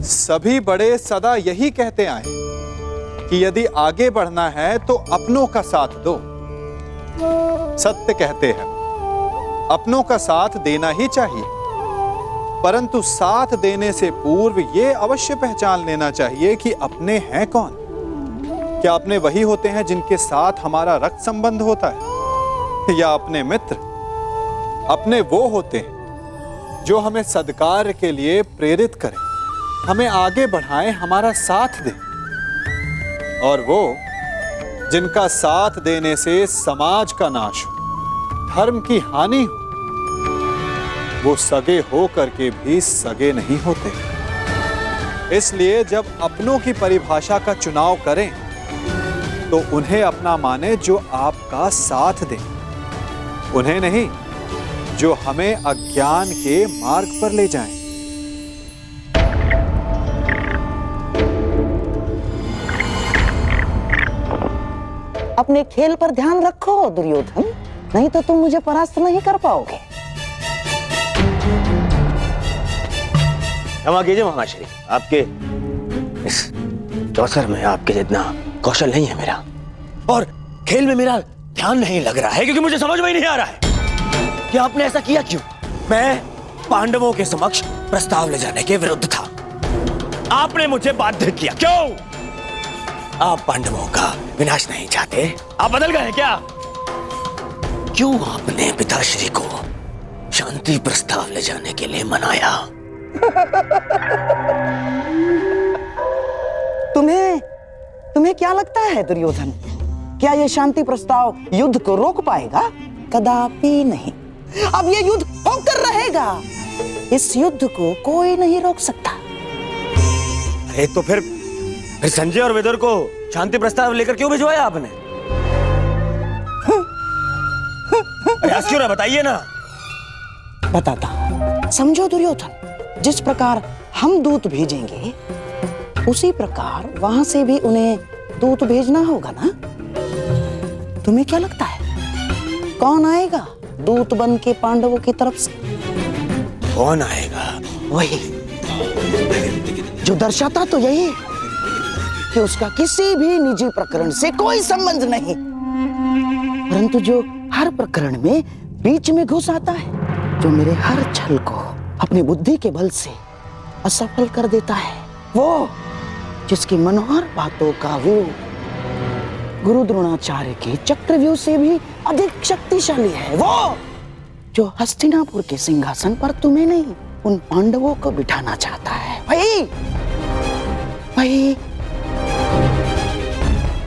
सभी बड़े सदा यही कहते आए कि यदि आगे बढ़ना है तो अपनों का साथ दो। सत्य कहते हैं, अपनों का साथ देना ही चाहिए, परंतु साथ देने से पूर्व यह अवश्य पहचान लेना चाहिए कि अपने हैं कौन। क्या अपने वही होते हैं जिनके साथ हमारा रक्त संबंध होता है, या अपने मित्र? अपने वो होते हैं जो हमें सद्कार्य के लिए प्रेरित करें, हमें आगे बढ़ाएं, हमारा साथ दें। और वो जिनका साथ देने से समाज का नाश हो, धर्म की हानि हो, वो सगे हो करके भी सगे नहीं होते। इसलिए जब अपनों की परिभाषा का चुनाव करें तो उन्हें अपना माने जो आपका साथ दें, उन्हें नहीं जो हमें अज्ञान के मार्ग पर ले जाएं। अपने खेल पर ध्यान रखो दुर्योधन, नहीं तो तुम मुझे परास्त नहीं कर पाओगे। क्षमा कीजिए महाश्री, आपके इस चौसर में आपके जितना कौशल नहीं है मेरा, और खेल में मेरा ध्यान नहीं लग रहा है, क्योंकि मुझे समझ में ही नहीं आ रहा है कि आपने ऐसा किया क्यों। मैं पांडवों के समक्ष प्रस्ताव ले जाने के विरुद्ध था, आपने मुझे बाध्य किया। क्यों? आप पांडवों का विनाश नहीं चाहते? आप बदल गए क्या? क्यों आपने पिताश्री को शांति प्रस्ताव ले जाने के लिए मनाया? तुम्हें क्या लगता है दुर्योधन, क्या यह शांति प्रस्ताव युद्ध को रोक पाएगा? कदापि नहीं। अब यह युद्ध होकर रहेगा, इस युद्ध को कोई नहीं रोक सकता। अरे तो फिर संजय और विदुर को शांति प्रस्ताव लेकर क्यों भिजवाया आपने? प्रयास क्यों ना बताइए ना। बताता हूं। समझो दुर्योधन, जिस प्रकार हम दूत भेजेंगे उसी प्रकार वहां से भी उन्हें दूत भेजना होगा ना। तुम्हें क्या लगता है कौन आएगा दूत बन के पांडवों की तरफ से? कौन आएगा? वही जो दर्शाता तो यही कि उसका किसी भी निजी प्रकरण से कोई संबंध नहीं, परंतु जो हर प्रकरण में बीच में घुस आता है, जो मेरे हर छल को अपनी बुद्धि के बल से असफल कर देता है, वो जिसकी मनोहर बातों का वो गुरु द्रोणाचार्य के चक्रव्यूह से भी अधिक शक्तिशाली है, वो जो हस्तिनापुर के सिंहासन पर तुम्हें नहीं उन पांडवों को बिठाना चाहता है।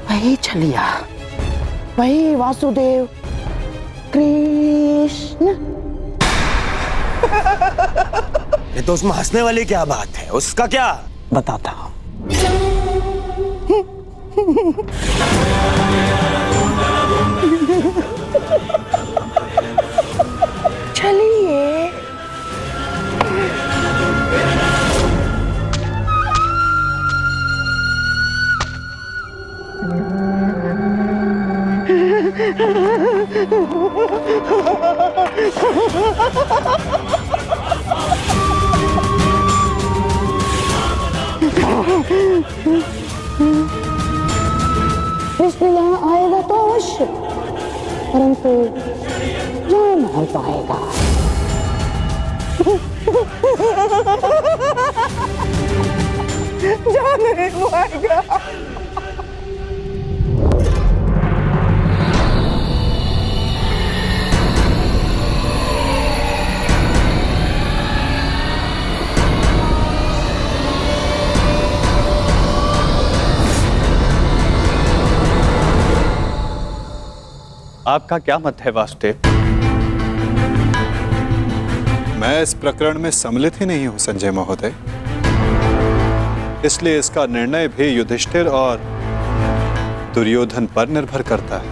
वही छलिया, वही वासुदेव कृष्ण। ये तो उसमें हंसने वाली क्या बात है? उसका क्या? बताता हूं। चलिए। कृष्ण यहाँ आएगा तो अवश्य, परंतु जा नहीं पाएगा। जा नहीं पाएगा। आपका क्या मत है वासुदेव? मैं इस प्रकरण में सम्मिलित ही नहीं हूं संजय महोदय, इसलिए इसका निर्णय भी युधिष्ठिर और दुर्योधन पर निर्भर करता है।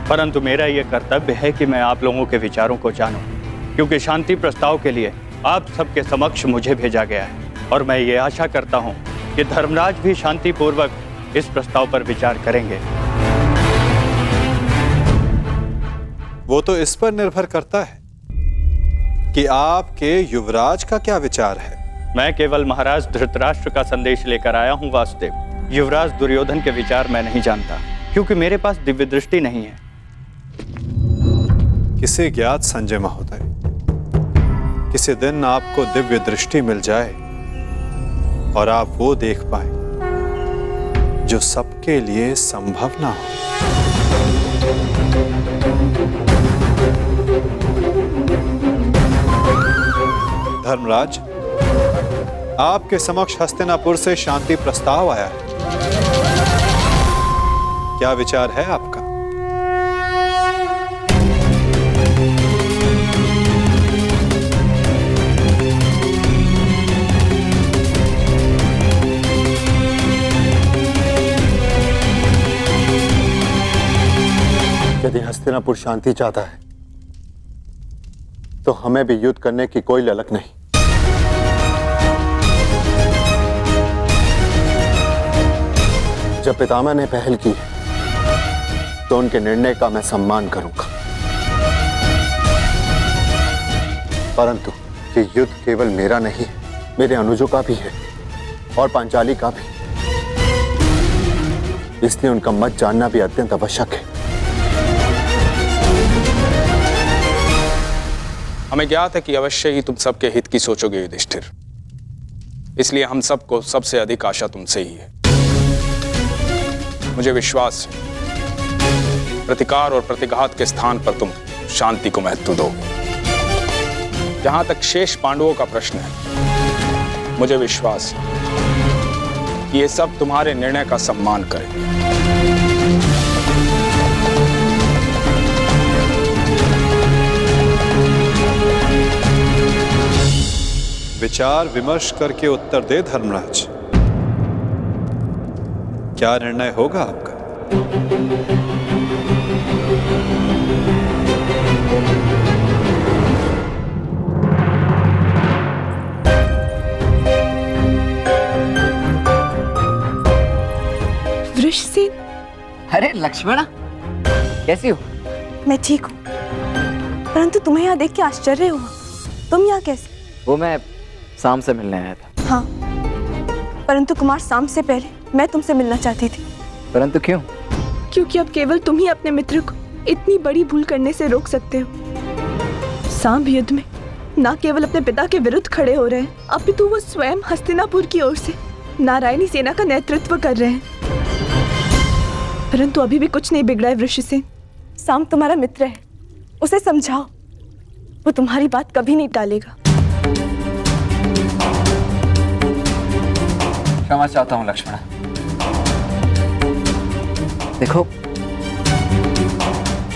परंतु मेरा यह कर्तव्य है कि मैं आप लोगों के विचारों को जानूं, क्योंकि शांति प्रस्ताव के लिए आप सबके समक्ष मुझे भेजा गया है, और मैं ये आशा करता हूं कि धर्मराज भी शांतिपूर्वक इस प्रस्ताव पर विचार करेंगे। वो तो इस पर निर्भर करता है कि आपके युवराज का क्या विचार है। मैं केवल महाराज धृतराष्ट्र का संदेश लेकर आया हूँ वासुदेव। युवराज दुर्योधन के विचार मैं नहीं जानता, क्योंकि मेरे पास दिव्य दृष्टि नहीं है। किसे ज्ञात संजय महोदय, किसी दिन आपको दिव्य दृष्टि मिल जाए और आप वो देख पाए जो सबके लिए संभव ना हो। धर्मराज, आपके समक्ष हस्तिनापुर से शांति प्रस्ताव आया है। क्या विचार है आपका? यदि हस्तिनापुर शांति चाहता है तो हमें भी युद्ध करने की कोई ललक नहीं। जब पितामह ने पहल की तो उनके निर्णय का मैं सम्मान करूंगा, परंतु ये युद्ध केवल मेरा नहीं, मेरे अनुजों का भी है और पांचाली का भी। इसलिए उनका मत जानना भी अत्यंत आवश्यक है। हमें ज्ञात है कि अवश्य ही तुम सबके हित की सोचोगे युधिष्ठिर, इसलिए हम सबको सबसे अधिक आशा तुमसे ही है। मुझे विश्वास है प्रतिकार और प्रतिघात के स्थान पर तुम शांति को महत्व दोगे। जहां तक शेष पांडवों का प्रश्न है, मुझे विश्वास है कि ये सब तुम्हारे निर्णय का सम्मान करें। विचार विमर्श करके उत्तर दे धर्मराज। क्या निर्णय होगा आपका? वृषसेन। अरे लक्ष्मणा, कैसी हो? मैं ठीक हूँ, परंतु तुम्हें यहाँ देख के आश्चर्य हुआ। तुम यहाँ कैसे? वो मैं शाम से मिलने आया था। हाँ, परंतु कुमार शाम से पहले मैं तुमसे मिलना चाहती थी। परंतु क्यों? क्योंकि अब केवल तुम ही अपने मित्र को इतनी बड़ी भूल करने से रोक सकते हो। सांब युद्ध में न केवल अपने पिता के विरुद्ध खड़े हो रहे हैं, अपितु वो स्वयं हस्तिनापुर की ओर से नारायणी सेना का नेतृत्व कर रहे हैं। परंतु अभी भी कुछ नहीं बिगड़ा है वृषसेन। सांब तुम्हारा मित्र है, उसे समझाओ, वो तुम्हारी बात कभी नहीं टालेगा। क्षमा चाहता हूँ लक्ष्मणा। देखो,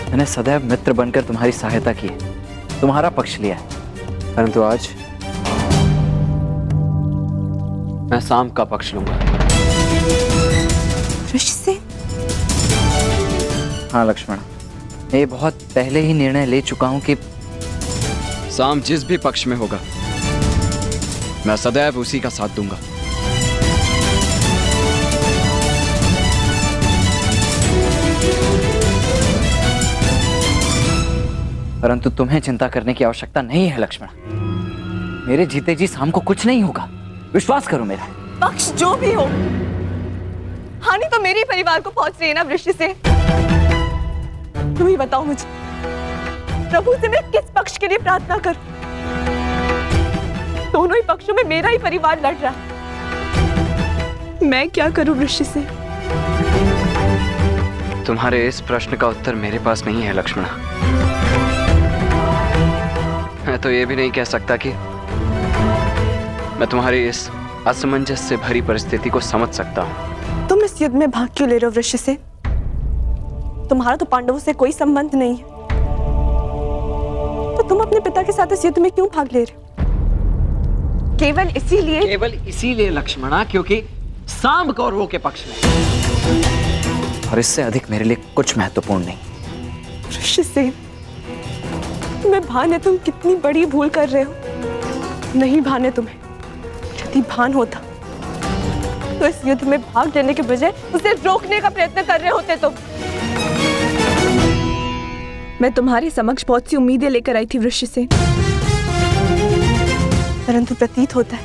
मैंने सदैव मित्र बनकर तुम्हारी सहायता की है, तुम्हारा पक्ष लिया है, परंतु आज मैं सांब का पक्ष लूंगा। वृषसेन? हाँ लक्ष्मणा, मैं ये बहुत पहले ही निर्णय ले चुका हूं कि सांब जिस भी पक्ष में होगा, मैं सदैव उसी का साथ दूंगा। परंतु तुम्हें चिंता करने की आवश्यकता नहीं है लक्ष्मण। मेरे जीते जी सांब को कुछ नहीं होगा, विश्वास करो मेरा। पक्ष जो भी हो, हानि तो मेरे परिवार को पहुंच रही है ना वृषसेन। तुम ही बताओ मुझे, प्रभु से मैं किस पक्ष के लिए प्रार्थना करूं? दोनों ही पक्षों में मेरा ही परिवार लड़ रहा है। मैं क्या करूं वृषसेन? तुम्हारे इस प्रश्न का उत्तर मेरे पास नहीं है लक्ष्मणा। मैं तो ये भी नहीं कह सकता कि मैं तुम्हारी इस असमंजस से भरी परिस्थिति को समझ सकता हूं। तुम इस युद्ध में भाग क्यों ले रहे हो वृषसेन? तुम्हारा तो पांडवों से कोई संबंध नहीं है, तो तुम अपने पिता के साथ इस युद्ध में क्यों भाग ले रहे हो? केवल इसीलिए लक्ष्मणा, क्योंकि सांब कौरवों के पक्ष में, और इससे अधिक मेरे लिए कुछ महत्वपूर्ण नहीं। वृषसेन, तुम्हें भान है तुम कितनी बड़ी भूल कर रहे हो? नहीं भान है तुम्हें। यदि भान होता तो इस युद्ध में भाग लेने के बजाय उसे रोकने का प्रयत्न कर रहे होते तुम। मैं तुम्हारे समक्ष बहुत सी उम्मीदें लेकर आई थी वृषसेन, परंतु प्रतीत होता है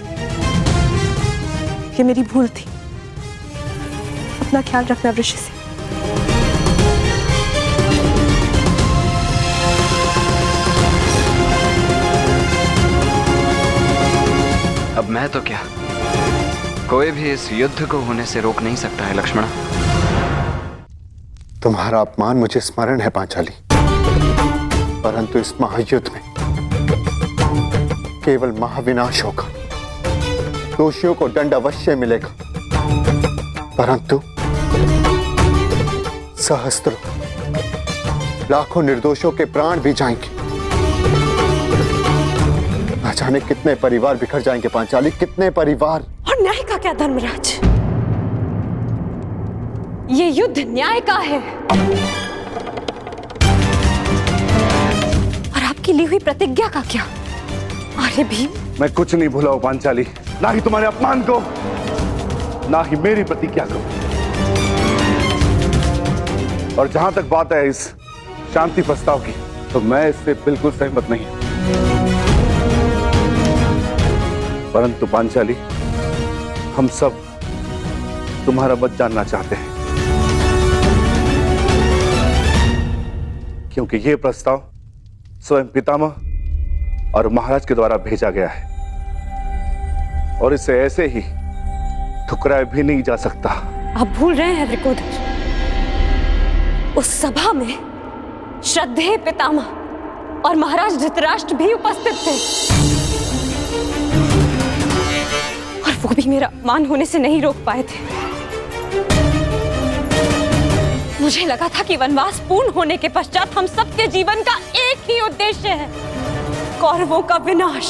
ये मेरी भूल थी। अपना ख्याल रखना ऋषि से। अब मैं तो क्या, कोई भी इस युद्ध को होने से रोक नहीं सकता है लक्ष्मण। तुम्हारा अपमान मुझे स्मरण है पांचाली, परंतु इस महायुद्ध में केवल महाविनाश होगा। दोषियों को दंड अवश्य मिलेगा, परंतु सहस्त्रों लाखों निर्दोषों के प्राण भी जाएंगे। न जाने कितने परिवार बिखर जाएंगे पांचाली, कितने परिवार। और न्याय का क्या धर्मराज? ये युद्ध न्याय का है और आपकी ली हुई प्रतिज्ञा का क्या? अरे भीम, मैं कुछ नहीं भूला हूं पांचाली, ना ही तुम्हारे अपमान को, ना ही मेरी प्रतिज्ञा को। और जहां तक बात है इस शांति प्रस्ताव की, तो मैं इससे बिल्कुल सहमत नहीं। परंतु पांचाली, हम सब तुम्हारा मत जानना चाहते हैं, क्योंकि यह प्रस्ताव स्वयं पितामह और महाराज के द्वारा भेजा गया है और इसे ऐसे ही ठुकराया भी नहीं जा सकता। आप भूल रहे हैं वृकोदर, उस सभा में श्रद्धेय पितामह और महाराज धृतराष्ट्र भी उपस्थित थे और वो भी मेरा अपमान होने से नहीं रोक पाए थे। मुझे लगा था कि वनवास पूर्ण होने के पश्चात हम सबके जीवन का एक ही उद्देश्य है, कौरवों का विनाश।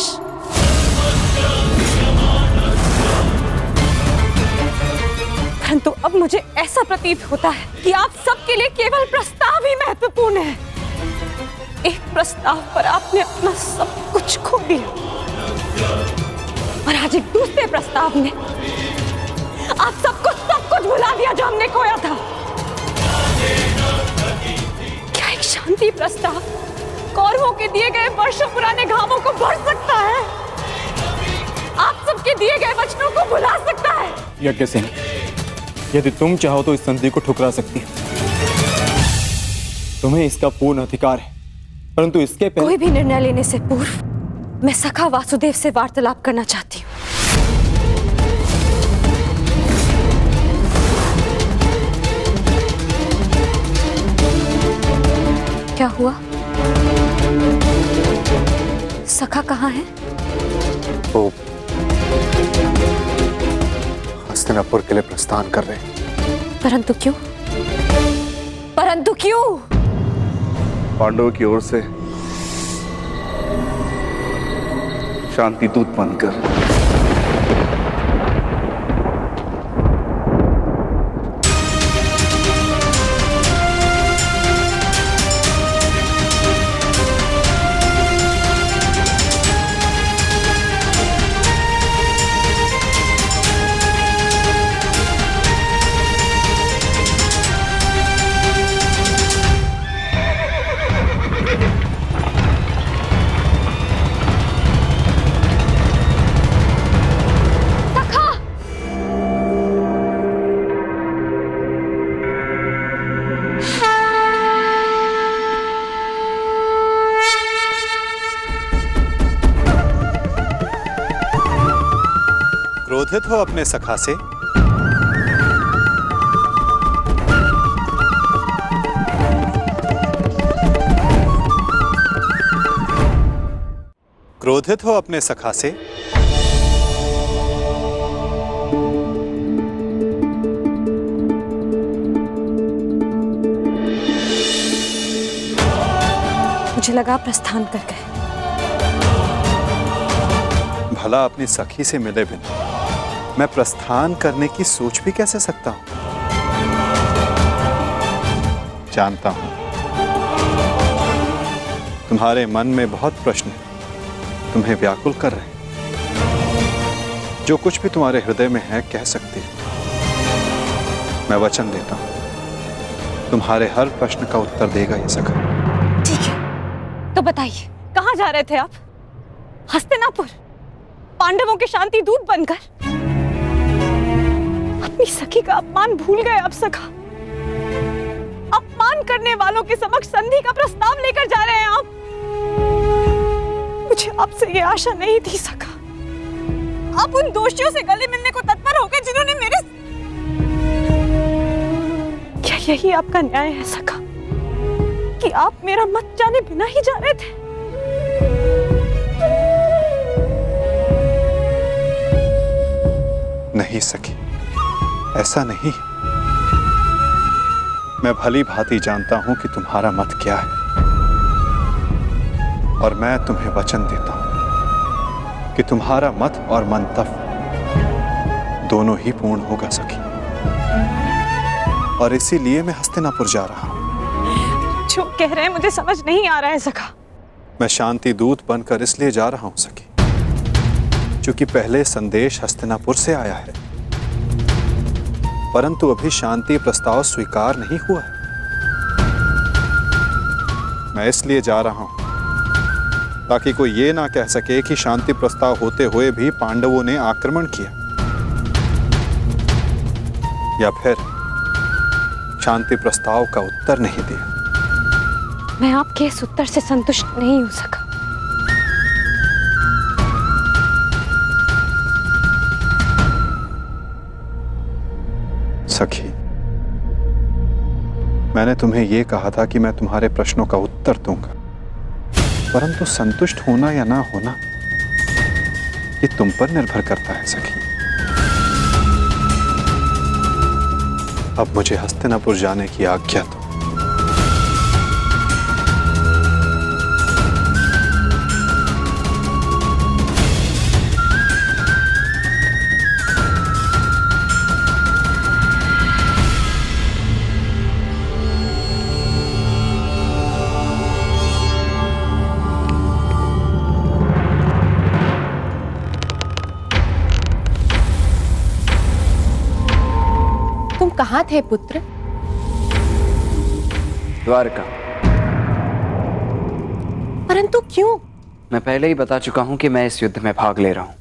परंतु अब मुझे ऐसा प्रतीत होता है कि आप सबके लिए केवल प्रस्ताव ही महत्वपूर्ण है। एक प्रस्ताव पर आपने अपना सब कुछ खो दिया और आज एक दूसरे प्रस्ताव ने आप सब कुछ भुला दिया जो हमने खोया था। क्या एक शांति प्रस्ताव कौरवों के दिए गए वर्षों पुराने घावों को भर सकता है? आप सबके दिए गए वचनों को भुला सकता है? यज्ञसेन, यदि तुम चाहो तो इस संधि को ठुकरा सकती हो। तुम्हें इसका पूर्ण अधिकार है, परंतु इसके पहले कोई भी निर्णय लेने से पूर्व मैं सखा वासुदेव से वार्तालाप करना चाहती हूँ। क्या हुआ? सखा कहाँ है? वो हस्तिनापुर के लिए प्रस्थान कर रहे हैं। परंतु क्यों? परंतु क्यों? पांडवों की ओर से शांति दूत बनकर। क्रोधित हो अपने सखा से? क्रोधित हो अपने सखा से? मुझे लगा प्रस्थान कर गए। भला अपनी सखी से मिले बिना मैं प्रस्थान करने की सोच भी कैसे सकता हूं? जानता हूं तुम्हारे मन में बहुत प्रश्न हैं, तुम्हें व्याकुल कर रहे हैं। जो कुछ भी तुम्हारे हृदय में है कह सकते हो। मैं वचन देता हूं तुम्हारे हर प्रश्न का उत्तर देगा ये सखा। ठीक है, तो बताइए कहां जा रहे थे आप? हस्तिनापुर, पांडवों के शांति दूत बनकर? अपनी सखी का अपमान भूल गए आप सखा। अपमान करने वालों के समक्ष संधि का प्रस्ताव लेकर जा रहे हैं आप। मुझे आपसे ये आशा नहीं थी सखा। आप उन दोषियों से गले मिलने को तत्पर हो गए जिन्होंने मेरे... क्या यही आपका न्याय है सखा कि आप मेरा मत जाने बिना ही जा रहे थे? नहीं सखी, ऐसा नहीं। मैं भली भांति जानता हूं कि तुम्हारा मत क्या है, और मैं तुम्हें वचन देता हूं कि तुम्हारा मत और मंतव्य दोनों ही पूर्ण होगा सखी। और इसीलिए मैं हस्तिनापुर जा रहा हूं। जो कह रहे हैं मुझे समझ नहीं आ रहा है सखा। मैं शांति दूत बनकर इसलिए जा रहा हूं सखी क्योंकि पहले संदेश हस्तिनापुर से आया है, परंतु अभी शांति प्रस्ताव स्वीकार नहीं हुआ है। मैं इसलिए जा रहा हूं ताकि कोई ये ना कह सके कि शांति प्रस्ताव होते हुए भी पांडवों ने आक्रमण किया, या फिर शांति प्रस्ताव का उत्तर नहीं दिया। मैं आपके इस उत्तर से संतुष्ट नहीं हो सका। सखी, मैंने तुम्हें यह कहा था कि मैं तुम्हारे प्रश्नों का उत्तर दूंगा, परंतु संतुष्ट होना या ना होना ये तुम पर निर्भर करता है सखी। अब मुझे हस्तिनापुर जाने की आज्ञा दो। तुम कहाँ थे पुत्र? द्वारका। परंतु क्यों? मैं पहले ही बता चुका हूं कि मैं इस युद्ध में भाग ले रहा हूं,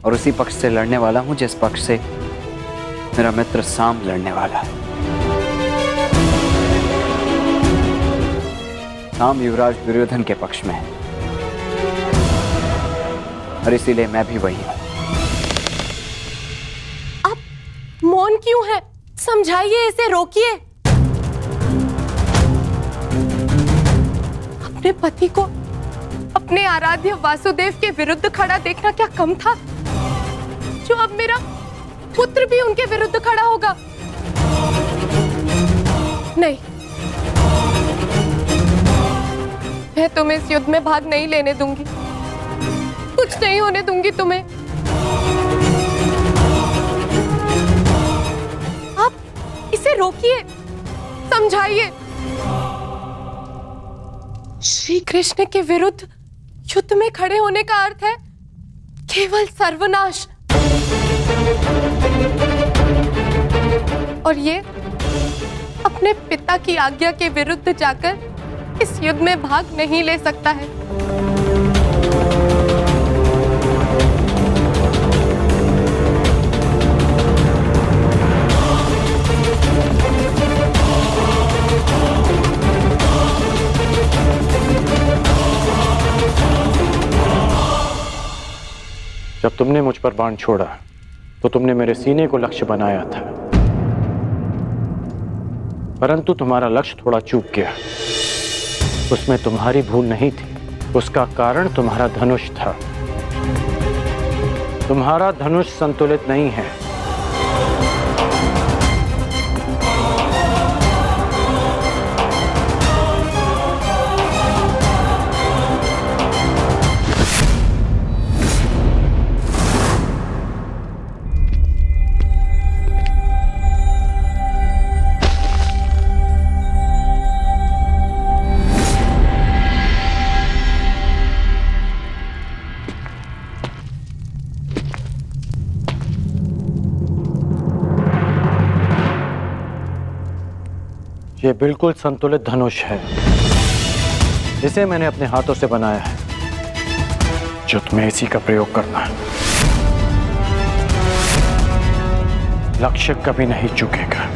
और उसी पक्ष से लड़ने वाला हूं जिस पक्ष से मेरा मित्र साम लड़ने वाला है। साम युवराज दुर्योधन के पक्ष में है, और इसीलिए मैं भी वही हूं। मौन क्यों है? समझाइए, इसे रोकिए। अपने पति को अपने आराध्य वासुदेव के विरुद्ध खड़ा देखना क्या कम था, जो अब मेरा पुत्र भी उनके विरुद्ध खड़ा होगा? नहीं, मैं तुम्हें इस युद्ध में भाग नहीं लेने दूंगी। कुछ नहीं होने दूंगी तुम्हें। इसे रोकिए, समझाइए। श्री कृष्ण के विरुद्ध युद्ध में खड़े होने का अर्थ है केवल सर्वनाश, और ये अपने पिता की आज्ञा के विरुद्ध जाकर इस युद्ध में भाग नहीं ले सकता है। जब तुमने मुझ पर बाण छोड़ा तो तुमने मेरे सीने को लक्ष्य बनाया था, परंतु तुम्हारा लक्ष्य थोड़ा चूक गया। उसमें तुम्हारी भूल नहीं थी, उसका कारण तुम्हारा धनुष था। तुम्हारा धनुष संतुलित नहीं है। ये बिल्कुल संतुलित धनुष है, जिसे मैंने अपने हाथों से बनाया है, जो तुम्हें इसी का प्रयोग करना है। लक्ष्य कभी नहीं चूकेगा।